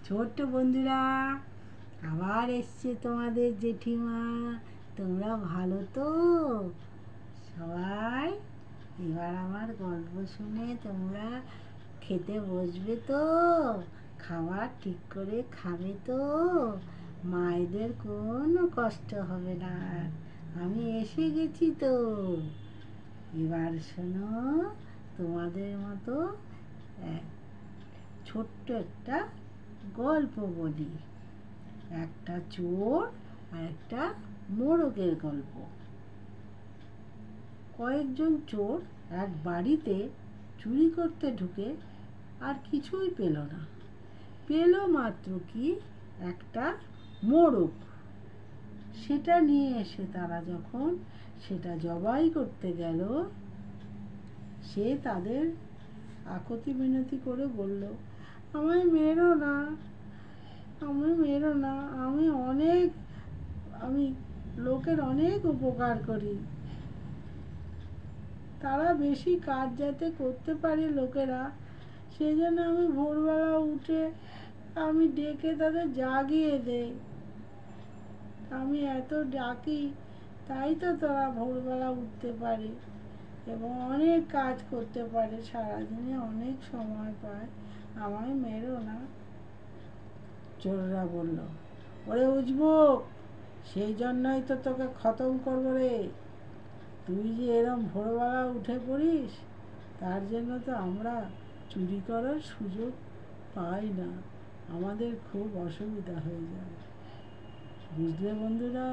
ছোট্ট বন্ধুরা, আবার এসছে তোমাদের জেঠিমা। তোমরা ভালো তো সবাই? এবার আমার গল্প শুনে তোমরা খেতে বসবে তো? খাবার ঠিক করে খাবে তো? মায়েদের কোনো কষ্ট হবে না। আমি এসে গেছি তো। এবার শোনো, তোমাদের মতো ছোট্ট একটা গল্প বলি। একটা চোর আর একটা মোড়কের গল্প। কয়েকজন চোর এক বাড়িতে চুরি করতে ঢুকে আর কিছুই পেল না। পেল মাত্র কি একটা মোড়ক। সেটা নিয়ে এসে তারা যখন সেটা জবাই করতে গেল, সে তাদের আকুতি মিনতি করে বলল, আমায় মেরো না, আমায় মেরো না, আমি লোকের অনেক উপকার করি। তারা বেশি কাজ যাতে করতে পারে লোকেরা, সেই জন্য আমি ভোরবেলা উঠে আমি ডেকে তাদের জাগিয়ে দেই। আমি এত ডাকি, তাই তো তারা ভোরবেলা উঠতে পারে এবং অনেক কাজ করতে পারে, সারাদিনে অনেক সময় পায়। আমায় মেরো না। চোররা বলল, ওরে উজবুক, সেই জন্যই তো তোকে খতম করবো রে। তুই যে এরম ভোরবেলা উঠে পড়িস, তার জন্য তো আমরা চুরি করার সুযোগ পাই না, আমাদের খুব অসুবিধা হয়ে যায়। বুঝলে বন্ধুরা,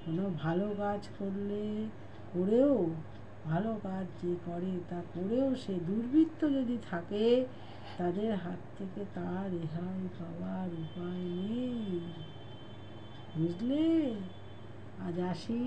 কোনো ভালো কাজ করেও ভালো কাজ যে করে তা করেও সে দুর্বৃত্ত যদি থাকে, তাদের হাত থেকে তার রেহাই পাওয়ার উপায় নেই। বুঝলে? আজ আসি।